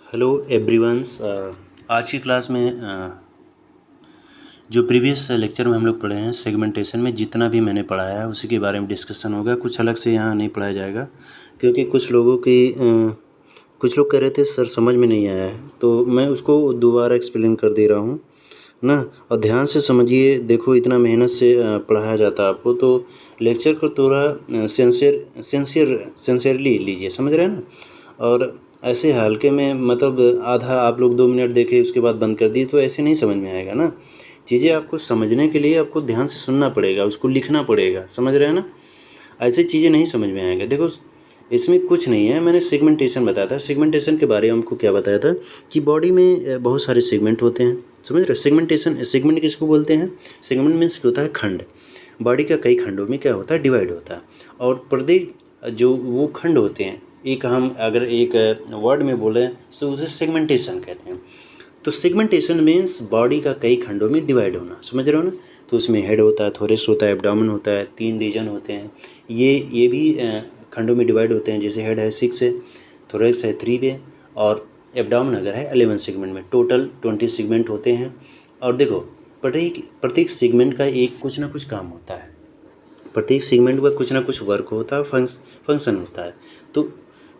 Hello everyone's. आज की class में जो प्रीवियस लेक्चर में हम लोग पढ़े हैं सेगमेंटेशन में जितना भी मैंने पढ़ाया है उसी के बारे में डिस्कशन होगा। कुछ अलग से यहाँ नहीं पढ़ाया जाएगा क्योंकि कुछ कुछ लोग कह रहे थे सर समझ में नहीं आया है, तो मैं उसको दोबारा एक्सप्लेन कर दे रहा हूँ ना। और ध्यान से समझिए, देखो इतना मेहनत से पढ़ाया जाता है आपको, तो लेक्चर को थोड़ा सिंसियरली लीजिए, समझ रहे हैं ना। और ऐसे हल्के में मतलब आधा आप लोग 2 मिनट देखे उसके बाद बंद कर दिए तो ऐसे नहीं समझ में आएगा ना। चीज़ें आपको समझने के लिए आपको ध्यान से सुनना पड़ेगा, उसको लिखना पड़ेगा, समझ रहे हैं ना। ऐसी चीज़ें नहीं समझ में आएगा। देखो इसमें कुछ नहीं है, मैंने सेगमेंटेशन बताया था। सेगमेंटेशन के बारे में हमको क्या बताया था कि बॉडी में बहुत सारे सेगमेंट होते हैं, समझ रहे हो। सेगमेंट किसको बोलते हैं? सेगमेंट मीन्स होता है खंड। बॉडी का कई खंडों में क्या होता है, डिवाइड होता है। और प्रत्येक जो वो खंड होते हैं, एक हम अगर एक वर्ड में बोले तो उसे सेगमेंटेशन कहते हैं। तो सेगमेंटेशन मीन्स बॉडी का कई खंडों में डिवाइड होना, समझ रहे हो ना। तो उसमें हेड होता है, थोरेक्स होता है, एब्डोमेन होता है, 3 रीजन होते हैं। ये भी खंडों में डिवाइड होते हैं। जैसे हेड है 6 है, थोरेक्स है 3 है, और एब्डोमेन अगर है 11 सेगमेंट में। टोटल 20 सेगमेंट होते हैं। और देखो प्रत्येक सेगमेंट का एक कुछ ना कुछ काम होता है। प्रत्येक सेगमेंट का कुछ ना कुछ वर्क होता है, फंक्शन होता है। तो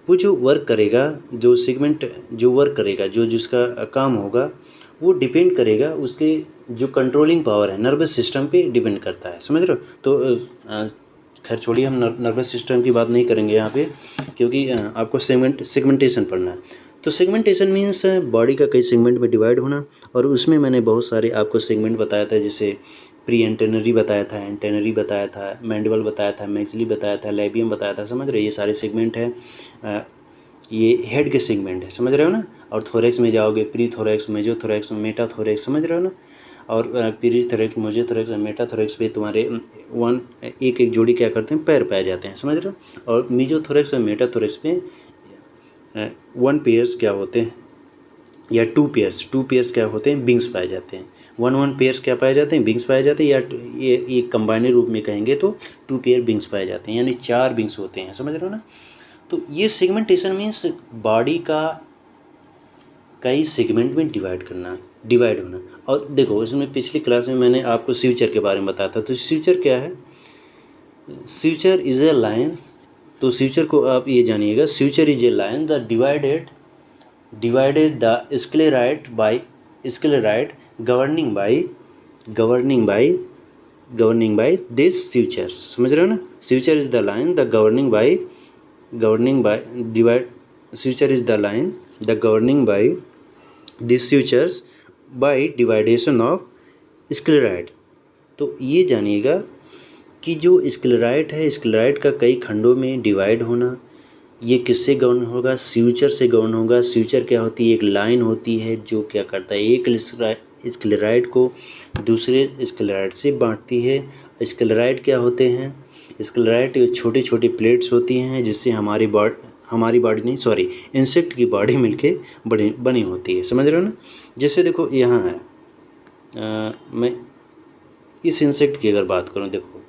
वो जो वर्क करेगा, जो सेगमेंट जो वर्क करेगा, जो जिसका काम होगा, वो डिपेंड करेगा उसके जो कंट्रोलिंग पावर है, नर्वस सिस्टम पे डिपेंड करता है, समझ रहे हो। तो खैर छोड़िए, हम नर्वस सिस्टम की बात नहीं करेंगे यहाँ पे, क्योंकि आपको सेगमेंटेशन पढ़ना है। तो सेगमेंटेशन मीन्स बॉडी का कई सेगमेंट में डिवाइड होना। और उसमें मैंने बहुत सारे आपको सेगमेंट बताया था, जैसे प्री एंटेनरी बताया था, एंटेनरी बताया था, मैंडिबल बताया था, मैक्सिली बताया था, लैबियम बताया था, समझ रहे। ये सारे सेगमेंट हैं। ये हेड के सेगमेंट है, समझ रहे हो ना। और थोरेक्स में जाओगे, प्री थोरेक्स, मेजोथोरेक्स, मेटाथोरेक्स, समझ रहे हो ना। और प्री थोरेक्स, मेजोथोरेक्स और मेटाथोरेक्स पे तुम्हारे एक एक जोड़ी क्या करते हैं, पैर पाए जाते हैं, समझ रहे हो। और मेजोथोरेक्स और मेटाथोरेक्स पे 1 पेयर्स क्या होते हैं, या 2 पेयर्स क्या होते हैं, विंग्स पाए जाते हैं। 1 पेयर्स क्या पाए जाते हैं, विंग्स पाए जाते हैं। या ये कंबाइनर रूप में कहेंगे तो 2 पेयर विंग्स पाए जाते हैं, यानी 4 विंग्स होते हैं, समझ रहे हो ना। तो ये सेगमेंटेशन मीन्स बॉडी का कई सेगमेंट में डिवाइड होना। और देखो इसमें पिछली क्लास में मैंने आपको स्यूचर के बारे में बताया था। तो स्यूचर क्या है? Suture is a line. तो स्यूचर को आप ये जानिएगा, suture is a line the divided the scleroid governing by this sutures, समझ रहे हो ना। suture is the line the governing by these sutures by dividation of scleroid। तो ये जानिएगा कि जो स्क्लेराइड है, स्क्लेराइड का कई खंडों में डिवाइड होना, ये किससे गवर्न होगा? स्यूचर से गवर्न होगा। स्यूचर क्या होती है? एक लाइन होती है जो क्या करता है, एक स्क्लेराइड को दूसरे स्क्लेराइड से बांटती है। स्क्लेराइड क्या होते हैं? स्क्लेराइड छोटी छोटी प्लेट्स होती हैं जिससे हमारी बॉडी नहीं, सॉरी, इंसेक्ट की बॉडी मिलके बनी होती है, समझ रहे हो ना। जैसे देखो यहाँ है, मैं इस इंसेक्ट की अगर बात करूँ, देखो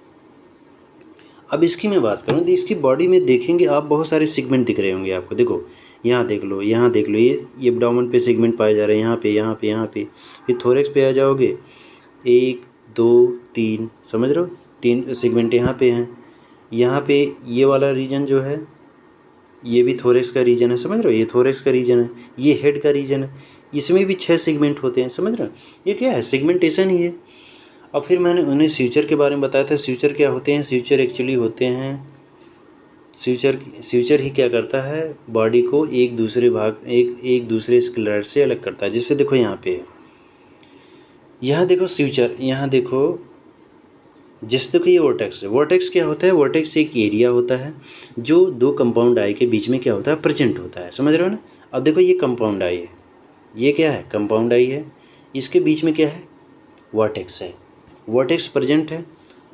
अब इसकी मैं बात करूँ तो इसकी बॉडी में देखेंगे आप, बहुत सारे सेगमेंट दिख रहे होंगे आपको। देखो यहाँ देख लो, ये एब्डोमेन पे सेगमेंट पाए जा रहे हैं, यहाँ पे। फिर थोरेक्स पे आ जाओगे, 1 2 3, समझ रहे हो, 3 सेगमेंट यहाँ पे हैं। यहाँ पे ये वाला रीजन जो है, ये भी थोरेक्स का रीजन है, समझ रहे हो, ये थोरेक्स का रीजन है, ये हेड का रीजन है। इसमें भी 6 सेगमेंट होते हैं, समझ रहे हो। ये क्या है? सेगमेंटेशन ही है। अब फिर मैंने उन्हें स्यूचर के बारे में बताया था। स्यूचर क्या होते हैं? स्यूचर एक्चुअली होते हैं, स्यूचर ही क्या करता है, बॉडी को एक दूसरे स्क्लेराइड से अलग करता है। जैसे देखो यहाँ पे, यहाँ देखो स्यूचर, यहाँ देखो, जैसे देखो ये वर्टेक्स है। वर्टेक्स क्या होता है? वर्टेक्स एक एरिया होता है जो 2 कंपाउंड आई के बीच में क्या होता है, प्रेजेंट होता है, समझ रहे हो ना। अब देखो ये कंपाउंड आई है, ये क्या है, कंपाउंड आई है, इसके बीच में क्या है, वर्टेक्स है। वर्टेक्स प्रेजेंट है।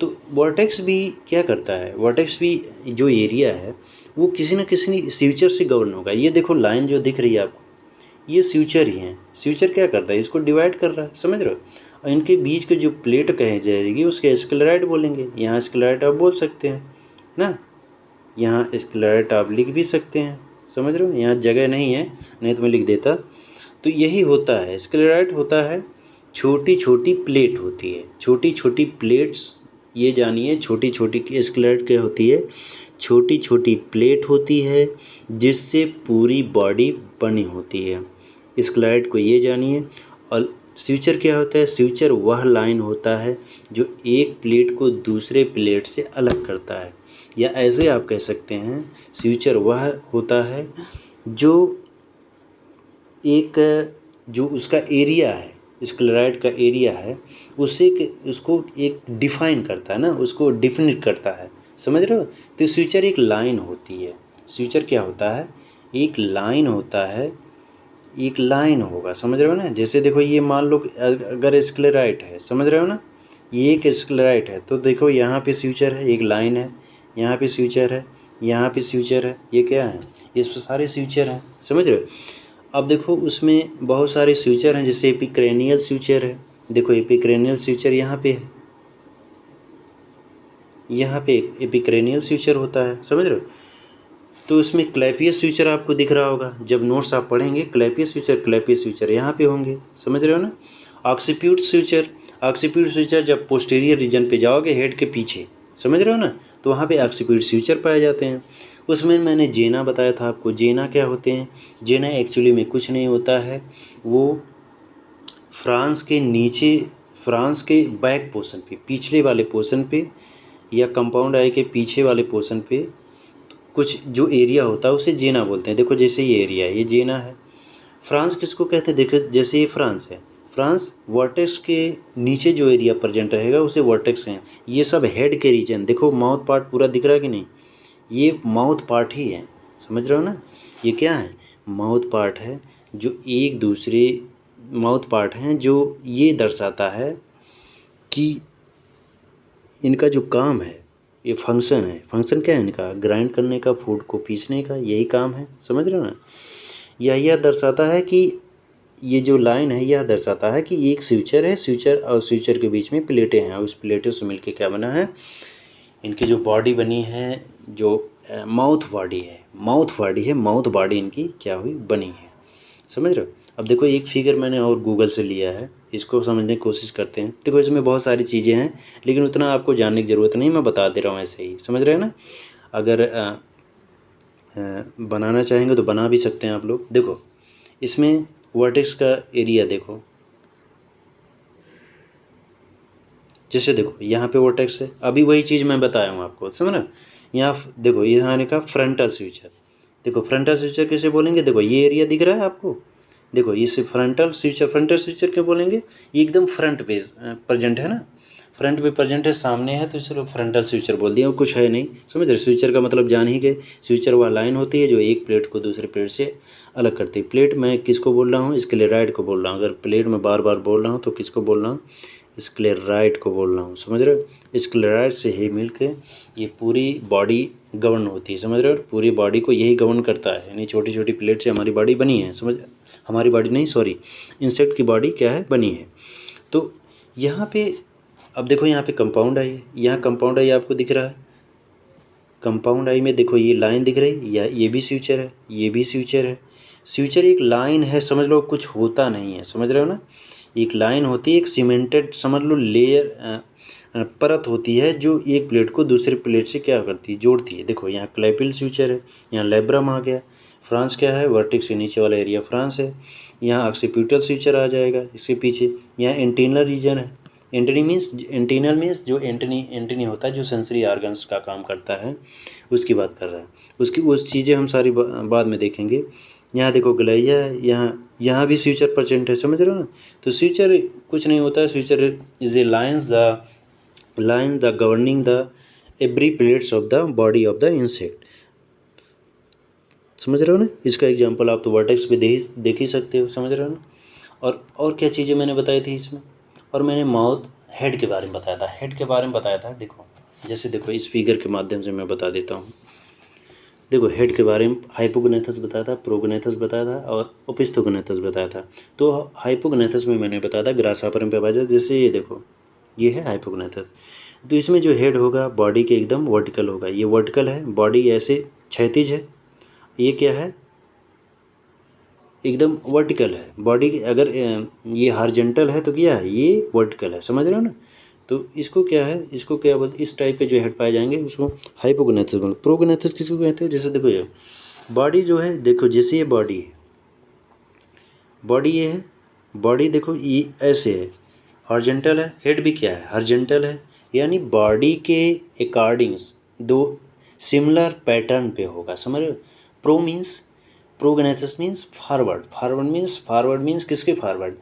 तो वर्टेक्स भी क्या करता है, वर्टेक्स भी जो एरिया है वो किसी न किसी स्यूचर से गवर्न होगा। ये देखो लाइन जो दिख रही है आपको, ये स्यूचर ही है। स्यूचर क्या करता है, इसको डिवाइड कर रहा है, समझ रहे हो। और इनके बीच के जो प्लेट कही जाएगी उसके स्क्लेराइड बोलेंगे। यहाँ स्क्लेराइड आप बोल सकते हैं ना, यहाँ स्क्लेराइड आप लिख भी सकते हैं, समझ रहे हो, यहाँ जगह नहीं है, नहीं तो मैं लिख देता। तो यही होता है, स्क्लेराइट होता है, छोटी छोटी प्लेट होती है, छोटी छोटी प्लेट्स, ये जानिए छोटी छोटी स्क्लेराइट क्या होती है, छोटी छोटी प्लेट होती है जिससे पूरी बॉडी बनी होती है, स्क्लेराइट को ये जानिए। और स्यूचर क्या होता है, स्यूचर वह लाइन होता है जो एक प्लेट को दूसरे प्लेट से अलग करता है, या ऐसे आप कह सकते हैं स्यूचर वह होता है जो एक जो उसका एरिया है, स्क्लेराइट का एरिया है, उसको एक डिफाइन करता है ना, उसको डिफिनिट करता है, समझ रहे हो। तो स्यूचर एक लाइन होती है, स्यूचर क्या होता है, एक लाइन होता है, एक लाइन होगा, समझ रहे हो ना। जैसे देखो ये मान लो अगर स्क्लेराइट है, समझ रहे हो ना, ये एक स्क्लेराइट है, तो देखो यहाँ पे स्यूचर है, एक लाइन है, यहाँ पे स्यूचर है, यहाँ पे स्यूचर है, ये क्या है, ये सारे स्यूचर हैं, समझ रहे हो। अब देखो उसमें बहुत सारे स्यूचर हैं, जैसे एपिक्रेनियल स्यूचर है, देखो एपिक्रेनियल स्यूचर यहाँ पे है, यहाँ पे एपिक्रेनियल स्यूचर होता है, समझ रहे हो। तो उसमें क्लैपियस स्यूचर आपको दिख रहा होगा, जब नोट्स आप पढ़ेंगे क्लैपियस स्यूचर यहाँ पे होंगे, समझ रहे हो ना। ऑक्सीप्यूट स्यूचर जब पोस्टीरियर रीजन पे जाओगे हेड के पीछे, समझ रहे हो ना, तो वहाँ पे ऑक्सीप्यूट स्यूचर पाए जाते हैं। उसमें मैंने जेना बताया था आपको, जेना क्या होते हैं, जेना एक्चुअली में कुछ नहीं होता है, वो फ्रांस के नीचे, फ्रांस के बैक पोर्शन पे, पिछले वाले पोर्शन पे, या कंपाउंड आई के पीछे वाले पोर्शन पे कुछ जो एरिया होता है उसे जेना बोलते हैं। देखो जैसे ये एरिया है, ये जेना है। फ्रांस किसको कहते हैं, देखो जैसे ये फ्रांस है, फ्रांस वर्टेक्स के नीचे जो एरिया प्रेजेंट रहेगा उसे वर्टेक्स है। ये सब हेड के रीजन, देखो माउथ पार्ट पूरा दिख रहा है कि नहीं, ये माउथ पार्ट ही है, समझ रहे हो ना। ये क्या है, माउथ पार्ट है, जो एक दूसरे माउथ पार्ट हैं जो ये दर्शाता है कि इनका जो काम है, ये फंक्शन है, फंक्शन क्या है इनका, ग्राइंड करने का, फूड को पीसने का, यही काम है, समझ रहे हो ना। यह दर्शाता है कि ये जो लाइन है यह दर्शाता है कि एक स्यूचर है, स्यूचर और स्यूचर के बीच में प्लेटें हैं, और उस प्लेटों से मिलके क्या बना है, इनकी जो बॉडी बनी है, जो माउथ बॉडी इनकी क्या हुई, बनी है, समझ रहे हो। अब देखो एक फिगर मैंने और गूगल से लिया है, इसको समझने की कोशिश करते हैं। देखो इसमें बहुत सारी चीज़ें हैं, लेकिन उतना आपको जानने की ज़रूरत नहीं, मैं बता दे रहा हूँ ऐसे ही, समझ रहे हैं ना। अगर बनाना चाहेंगे तो बना भी सकते हैं आप लोग। देखो इसमें वर्टेक्स का एरिया देखो, जैसे देखो यहाँ पे वर्टेक्स है, अभी वही चीज़ मैं बताया हूँ आपको, समझ ना। यहाँ देखो यहाँ लिखा फ्रंटल स्यूचर, देखो फ्रंटल स्यूचर कैसे बोलेंगे, देखो ये एरिया दिख रहा है आपको, देखो इसे फ्रंटल स्यूचर क्यों बोलेंगे, ये एकदम फ्रंट पे प्रेजेंट है ना, फ्रंट पे प्रेजेंट है, सामने है, तो चलो फ्रंटल स्यूचर बोल दिया, और कुछ है नहीं, समझ रहे। स्यूचर का मतलब जान ही गए, स्यूचर वह लाइन होती है जो एक प्लेट को दूसरे प्लेट से अलग करती है। प्लेट मैं किसको बोल रहा हूँ, स्क्लेराइड को बोल रहा हूँ। अगर प्लेट में बार बार बोल रहा हूँ तो किसको बोल रहा हूँ, स्क्लेराइड को बोल रहा हूँ, समझ रहे हो। स्क्लेराइड से ही मिल के ये पूरी बॉडी गवर्न होती है, समझ रहे हो। पूरी बॉडी को यही गवर्न करता है, यानी छोटी छोटी प्लेट से हमारी बॉडी बनी है, समझ, हमारी बॉडी नहीं सॉरी, इंसेक्ट की बॉडी क्या है, बनी है। तो यहाँ पे अब देखो यहाँ पे कंपाउंड आई है, यहाँ कंपाउंड आई आपको दिख रहा है, कंपाउंड आई में देखो ये लाइन दिख रही है, या ये भी स्यूचर है, ये भी स्यूचर है। स्यूचर एक लाइन है, समझ लो, कुछ होता नहीं है, समझ रहे हो ना। एक लाइन होती है, एक सीमेंटेड समझ लो लेयर, परत होती है जो एक प्लेट को दूसरे प्लेट से क्या करती है, जोड़ती है। देखो यहाँ क्लैपियल स्यूचर है, यहाँ लेब्रम आ गया, फ्रांस क्या है, वर्टेक्स से नीचे वाला एरिया फ्रांस है। यहाँ ऑक्सीपिटल स्यूचर आ जाएगा इसके पीछे, यहाँ एंटीनल रीजन है। एंटीनल मीन्स जो एंटनी होता है, जो सेंसरी ऑर्गन्स का काम करता है, उसकी बात कर रहा है। उसकी उस चीज़ें हम सारी बाद में देखेंगे। यहाँ देखो ग्लेया है, यहाँ भी स्यूचर प्रेजेंट है, समझ रहे हो ना। तो स्यूचर कुछ नहीं होता है, suture is a line the governing the every plates of the body of the insect, समझ रहे हो ना। इसका एग्जांपल आप तो वर्टेक्स पे देख ही सकते हो, समझ रहे हो ना। और क्या चीज़ें मैंने बताई थी इसमें, और मैंने माउथ हेड के बारे में बताया था, देखो जैसे देखो इस फिगर के माध्यम से मैं बता देता हूँ। देखो हेड के बारे में हाइपोगनेथस बताया था, प्रोगनेथस बताया था, और ओपिस्थोगनेथस बताया था। तो हाइपोगनेथस में मैंने बताया था ग्रासहॉपर में पाया जाता है, जैसे ये देखो ये है हाइपोगनेथस। तो इसमें जो हेड होगा बॉडी के एकदम वर्टिकल होगा, ये वर्टिकल है, बॉडी ऐसे क्षैतिज है। ये क्या है, एकदम वर्टिकल है बॉडी की। अगर ये हॉरिजॉन्टल है तो क्या है, ये वर्टिकल है, समझ रहे हो ना। तो इसको क्या है, इसको क्या बोलते, इस टाइप के जो हेड पाए जाएंगे उसको हाइपोगोनाथस बोलते। प्रोगोनाथस किसको कहते हैं, जैसे देखो ये बॉडी जो है, देखो जैसे ये बॉडी है, बॉडी ये है, बॉडी देखो ये ऐसे है, हॉरिजॉन्टल है, हेड भी क्या है, हॉरिजॉन्टल है, यानी बॉडी के अकॉर्डिंग्स दो सिमिलर पैटर्न पे होगा, समझ रहे हो। Pro means, prognathous means forward, forward means किसके फॉरवर्ड,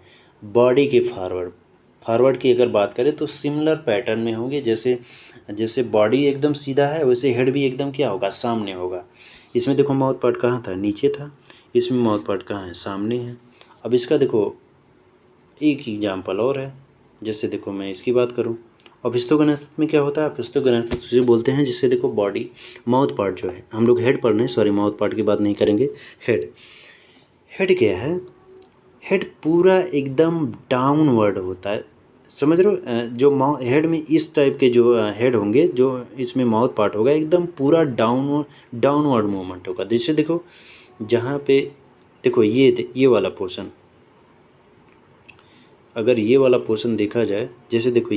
बॉडी के फॉरवर्ड। फॉरवर्ड की अगर बात करें तो सिमिलर पैटर्न में होंगे, जैसे जैसे बॉडी एकदम सीधा है वैसे हेड भी एकदम क्या होगा, सामने होगा। इसमें देखो माउथ पार्ट कहाँ था, नीचे था, इसमें माउथ पार्ट कहाँ है, सामने है। अब इसका देखो एक एग्जाम्पल और है, जैसे देखो मैं इसकी बात करूँ, ऑपिस्थोगोनाथस में क्या होता है, ऑपिस्थोगोनाथस उसे बोलते हैं जिससे देखो बॉडी माउथ पार्ट जो है, हम लोग हेड पढ़ रहे हैं, सॉरी माउथ पार्ट की बात नहीं करेंगे। हेड, हेड क्या है, हेड पूरा एकदम डाउनवर्ड होता है, समझ रहे हो। जो हेड में इस टाइप के जो हेड होंगे, जो इसमें माउथ पार्ट होगा एकदम पूरा डाउनवर्ड मूवमेंट होगा। जैसे देखो जहाँ पे देखो ये वाला पोर्शन, अगर ये वाला पोर्शन देखा जाए, जैसे देखो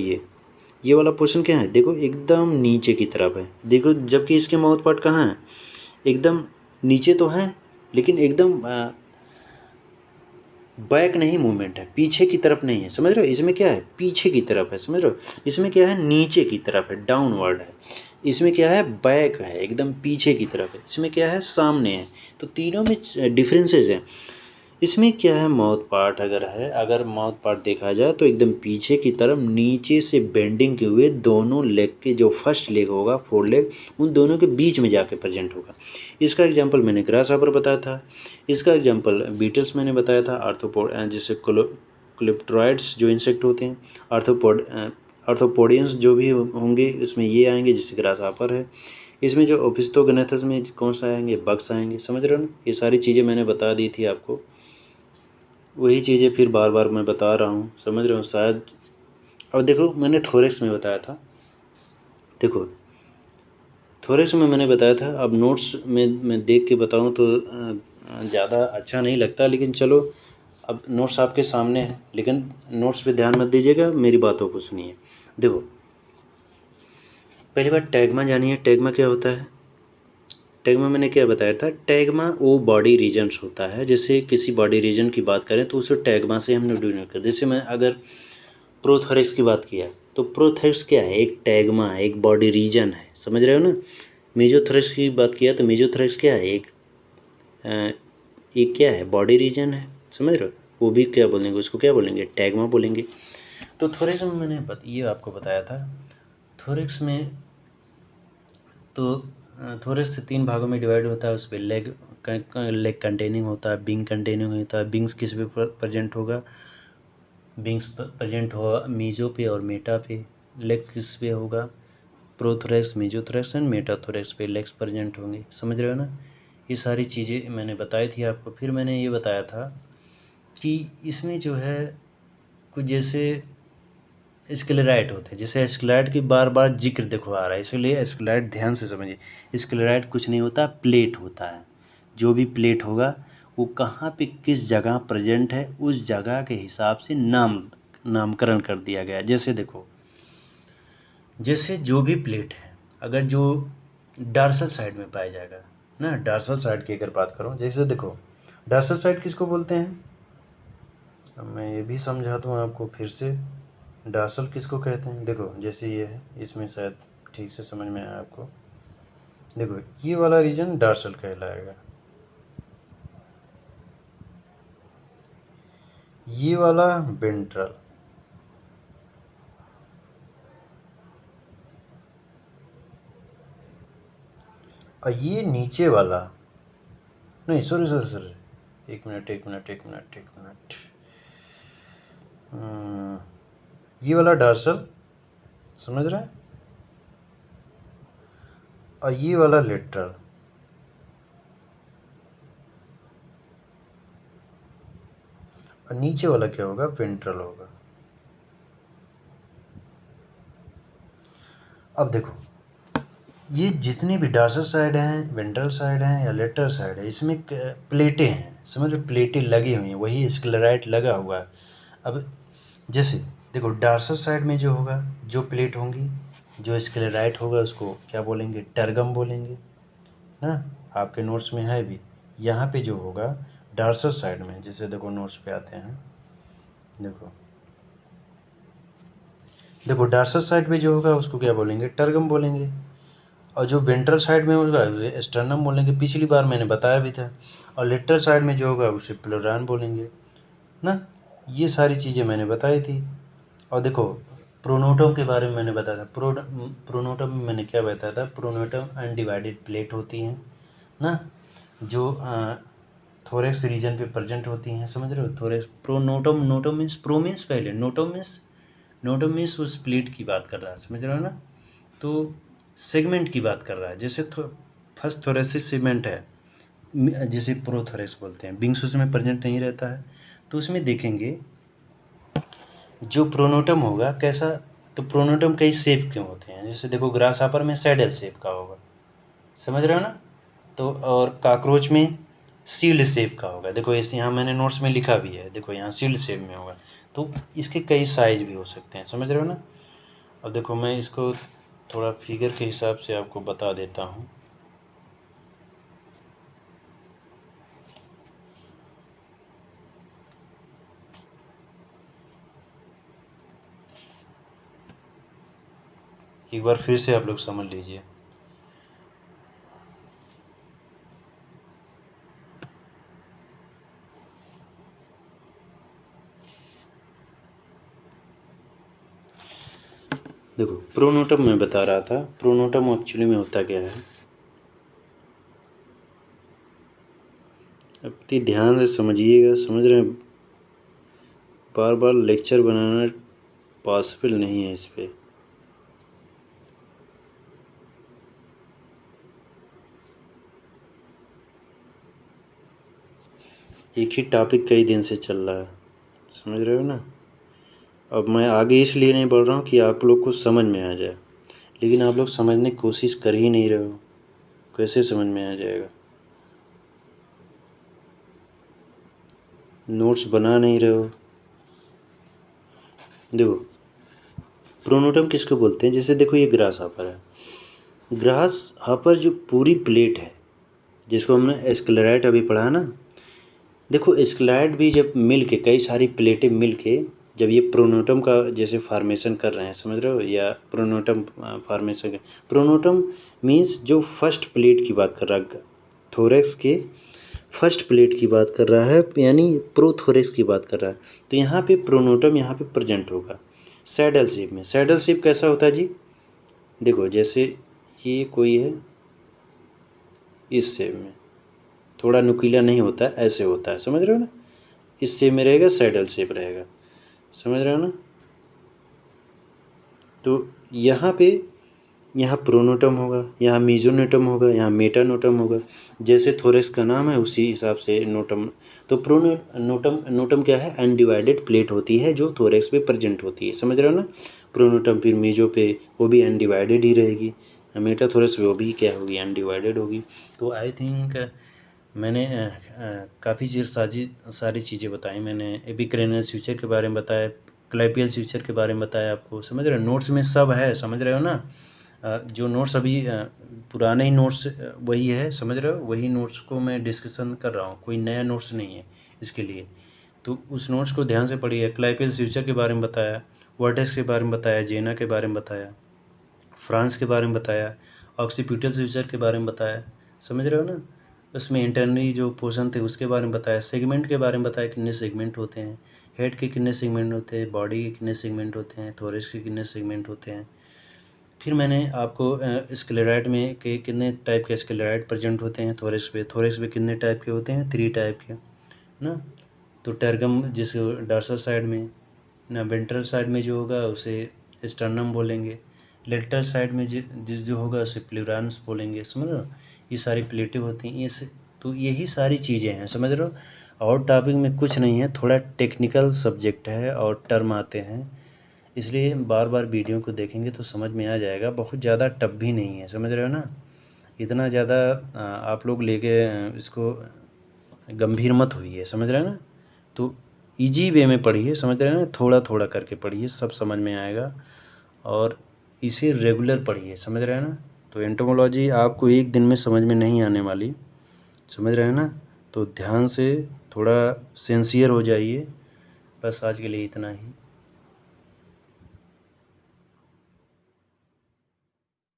ये वाला पोर्शन क्या है, देखो एकदम नीचे की तरफ है, देखो जबकि इसके माउथ पार्ट कहाँ है, एकदम नीचे तो है, लेकिन एकदम बैक नहीं मूवमेंट है, पीछे की तरफ नहीं है, समझ रहे हो। इसमें क्या है, पीछे की तरफ है, समझ रहे हो। इसमें क्या है, नीचे की तरफ है, डाउनवर्ड है। इसमें क्या है, बैक है, एकदम पीछे की तरफ है। इसमें क्या है, सामने है। तो तीनों में डिफरेंसेस हैं। इसमें क्या है, माउथ पार्ट अगर है, अगर माउथ पार्ट देखा जाए तो एकदम पीछे की तरफ नीचे से बेंडिंग के हुए दोनों लेग के जो फर्स्ट लेग होगा, फोर लेग, उन दोनों के बीच में जाके प्रेजेंट होगा। इसका एग्जांपल मैंने ग्रास हॉपर बताया था, इसका एग्जांपल बीटल्स मैंने बताया था, आर्थ्रोपोड जैसे क्लिप्टोराइड्स जो इंसेक्ट होते हैं, आर्थ्रोपोडियंस जो भी होंगे उसमें ये आएंगे, जिससे ग्रास हॉपर है। इसमें जो ओपिस्थोगोनाथस में कौन सा आएंगे, बग्स आएंगे, समझ रहे हो ना। ये सारी चीज़ें मैंने बता दी थी आपको, वही चीज़ें फिर बार बार मैं बता रहा हूँ, समझ रहे हो शायद। अब देखो मैंने थोरेक्स में बताया था, देखो थोरेक्स में मैंने बताया था, अब नोट्स में मैं देख के बताऊँ तो ज़्यादा अच्छा नहीं लगता, लेकिन चलो अब नोट्स आपके सामने है, लेकिन नोट्स पे ध्यान मत दीजिएगा, मेरी बातों को सुनिए। देखो पहली बात टैग्मा जानिए, टैग्मा क्या होता है। टैग्मा मैंने क्या बताया था, टैग्मा वो बॉडी रीजन्स होता है, जैसे किसी बॉडी रीजन की बात करें तो उसे टैग्मा से हमने डिनोट कर। जैसे मैं अगर प्रोथोरेक्स की बात किया तो प्रोथोरेक्स क्या है, एक टैग्मा है, एक बॉडी रीजन है, समझ रहे हो ना। मेजोथोरेक्स की बात किया तो मेजोथोरेक्स क्या है, एक क्या है, बॉडी रीजन है, समझ रहे हो। वो भी क्या बोलेंगे, उसको क्या बोलेंगे, टैग्मा बोलेंगे। तो थोरेक्स में मैंने ये आपको बताया था, थोरेक्स में तो थोरेक्स से 3 भागों में डिवाइड होता है। उस पर लेग कंटेनिंग होता है, विंग कंटेनिंग होता है। विंग्स किस पे प्रेजेंट होगा, विंग्स प्रेजेंट होगा मीजो पे और मेटा पे। लेग किस पे होगा, प्रोथोरेक्स, मेजोथोरेक्स एंड मेटाथोरेक्स पे लेग्स प्रेजेंट होंगे, समझ रहे हो ना। ये सारी चीज़ें मैंने बताई थी आपको। फिर मैंने ये बताया था कि इसमें जो है कुछ जैसे स्क्लेराइड होते हैं, जैसे स्क्लेराइड की बार बार जिक्र देखो आ रहा है, इसलिए स्क्लेराइड ध्यान से समझिए। स्क्लेराइड कुछ नहीं होता, प्लेट होता है। जो भी प्लेट होगा वो कहाँ पे किस जगह प्रेजेंट है, उस जगह के हिसाब से नामकरण कर दिया गया। जैसे देखो, जैसे जो भी प्लेट है, अगर जो डार्सल साइड में पाया जाएगा ना, डार्सल साइड की अगर बात करूँ, जैसे देखो डार्सल साइड किसको बोलते हैं, अब मैं ये भी समझा दूँ आपको फिर से, डार्सल किसको कहते हैं। देखो जैसे ये है, इसमें शायद ठीक से समझ में आया आपको। देखो ये वाला रीजन डार्सल कहलाएगा, ये वाला वेंट्रल, और ये नीचे वाला, नहीं सॉरी, एक मिनट, ये वाला डार्सल, समझ रहे हैं, और ये वाला लेटरल। और नीचे वाला क्या होगा, वेंट्रल होगा। अब देखो ये जितनी भी डॉर्सल साइड हैं, वेंट्रल साइड हैं या लेटरल साइड है, इसमें प्लेटें हैं, समझ रहे हो, प्लेटें लगी हुई हैं, वही स्क्लेराइट लगा हुआ है। अब जैसे देखो डॉर्सल साइड में जो होगा, जो प्लेट होंगी, जो स्क्लेराइट होगा उसको क्या बोलेंगे, टर्गम बोलेंगे ना। आपके नोट्स में है भी, यहाँ पे जो होगा डॉर्सल साइड में, जैसे देखो नोट्स पे आते हैं, देखो देखो डॉर्सल साइड पे जो होगा उसको क्या बोलेंगे, टर्गम बोलेंगे। और जो वेंट्रल साइड में होगा स्टर्नम बोलेंगे, पिछली बार मैंने बताया भी था। और लेटरल साइड में जो होगा उसे प्लूरान बोलेंगे ना। ये सारी चीज़ें मैंने बताई थी। और देखो प्रोनोटम के बारे में मैंने बताया था, प्रोनोटम में मैंने क्या बताया था, प्रोनोटम अनडिवाइडेड प्लेट होती हैं ना, जो थोरेक्स रीजन पे प्रेजेंट होती हैं, समझ रहे हो। Thorax pronotum, notum means pro means पहले, नोटम मीन्स उस प्लेट की बात कर रहा है, समझ रहे हो ना। तो सेगमेंट की बात कर रहा है, जैसे फर्स्ट थोरेसिक सेगमेंट है, जिसे प्रोथोरेक्स बोलते हैं, विंग्स उसमें प्रेजेंट नहीं रहता है। तो उसमें देखेंगे जो प्रोनोटम होगा कैसा, तो प्रोनोटम कई शेप के होते हैं, जैसे देखो ग्रास हॉपर में सैडल शेप का होगा, समझ रहे हो ना। तो और काकरोच में सील्ड शेप का होगा, देखो इस यहाँ मैंने नोट्स में लिखा भी है, देखो यहाँ सील्ड शेप में होगा। तो इसके कई साइज भी हो सकते हैं, समझ रहे हो ना। अब देखो मैं इसको थोड़ा फिगर के हिसाब से आपको बता देता हूँ। एक बार फिर से आप लोग समझ लीजिए। देखो प्रोनोटम मैं बता रहा था, प्रोनोटम एक्चुअली में होता क्या है, अब इतनी ध्यान से समझिएगा, समझ रहे हैं, बार बार लेक्चर बनाना पॉसिबल नहीं है इस पर। एक ही टॉपिक कई दिन से चल रहा है, समझ रहे हो ना। अब मैं आगे इसलिए नहीं बोल रहा हूँ कि आप लोग को समझ में आ जाए, लेकिन आप लोग समझने की कोशिश कर ही नहीं रहे हो, कैसे समझ में आ जाएगा। नोट्स बना नहीं रहे हो। देखो प्रोनोटम किसको बोलते हैं, जैसे देखो ये ग्रास हॉपर है, ग्रास हॉपर जो पूरी प्लेट है, जिसको हमने स्क्लेराइट अभी पढ़ा ना। देखो स्क्लेराइट भी जब मिल के, कई सारी प्लेटें मिल के जब ये प्रोनोटम का जैसे फार्मेशन कर रहे हैं, समझ रहे हो, या प्रोनोटम फार्मेशन, प्रोनोटम मीन्स जो फर्स्ट प्लेट की बात कर रहा है, थोरेक्स के फर्स्ट प्लेट की बात कर रहा है, यानी प्रोथोरेक्स की बात कर रहा है। तो यहाँ पे प्रोनोटम यहाँ पे प्रेजेंट होगा सैडल शेप में। सैडल शेप कैसा होता है जी, देखो जैसे ये कोई है इस शेप में, थोड़ा नुकीला नहीं होता है, ऐसे होता है, समझ रहे हो ना। इस शेप में रहेगा, सैडल शेप रहेगा, समझ रहे हो ना। तो यहाँ पे, यहाँ प्रोनोटम होगा, यहाँ मीजोनोटम होगा, यहाँ मेटानोटम होगा, जैसे थोरेक्स का नाम है उसी हिसाब से नोटम। तो प्रोनोटम, नोटम क्या है, अनडिवाइडेड प्लेट होती है जो थोरेक्स पे प्रेजेंट होती है, समझ रहे हो ना। प्रोनोटम फिर मीजो पे वो भी अनडिवाइडेड ही रहेगी, मेटाथोरेक्स पे वो भी क्या होगी, अनडिवाइडेड होगी। तो आई थिंक मैंने काफ़ी चीज़ सारी चीज़ें बताई मैंने, एपिक्रेनल फ्यूचर के बारे में बताया, क्लैपियल फ्यूचर के बारे में बताया आपको, समझ रहे हो। नोट्स में सब है, समझ रहे हो ना। जो नोट्स अभी पुराने ही नोट्स वही है, समझ रहे हो, वही नोट्स को मैं डिस्कशन कर रहा हूँ, कोई नया नोट्स नहीं है इसके लिए। तो उस नोट्स को ध्यान से पढ़िए। क्लैपियल फ्यूचर के बारे में बताया, वर्टेक्स के बारे में बताया, जेना के बारे में बताया, फ्रांस के बारे में बताया, ऑक्सीपिटल फ्यूचर के बारे में बताया, समझ रहे हो ना। उसमें इंटरनली जो पोर्शन थे उसके बारे में बताया, सेगमेंट के बारे में बताया, कितने सेगमेंट होते हैं, हेड के कितने सेगमेंट होते हैं, बॉडी के कितने सेगमेंट होते हैं, थोरेक्स के कितने सेगमेंट होते हैं। फिर मैंने आपको स्क्लेराइड में के कितने टाइप के स्क्लेराइड प्रेजेंट होते हैं, थोरेक्स पे कितने टाइप के होते हैं, 3 टाइप के ना। तो टर्गम जिस डॉर्सल साइड में ना, वेंट्रल साइड में जो होगा उसे स्टर्नम बोलेंगे, लेटरल साइड में जिस जो होगा उसे प्लूरान्स बोलेंगे, समझ रहे हो। ये सारी प्लेटें होती हैं, ये तो यही सारी चीज़ें हैं, समझ रहे हो। और टॉपिक में कुछ नहीं है, थोड़ा टेक्निकल सब्जेक्ट है और टर्म आते हैं, इसलिए बार बार वीडियो को देखेंगे तो समझ में आ जाएगा। बहुत ज़्यादा टफ भी नहीं है, समझ रहे हो ना। इतना ज़्यादा आप लोग लेके इसको गंभीर मत होइए, समझ रहे हैं ना। तो इजी वे में पढ़िए, समझ रहे हैं ना, थोड़ा थोड़ा करके पढ़िए, सब समझ में आएगा। और इसे रेगुलर पढ़िए, समझ रहे हैं ना। तो एंटोमोलॉजी आपको एक दिन में समझ में नहीं आने वाली, समझ रहे हैं ना। तो ध्यान से थोड़ा सिंसियर हो जाइए। बस आज के लिए इतना ही।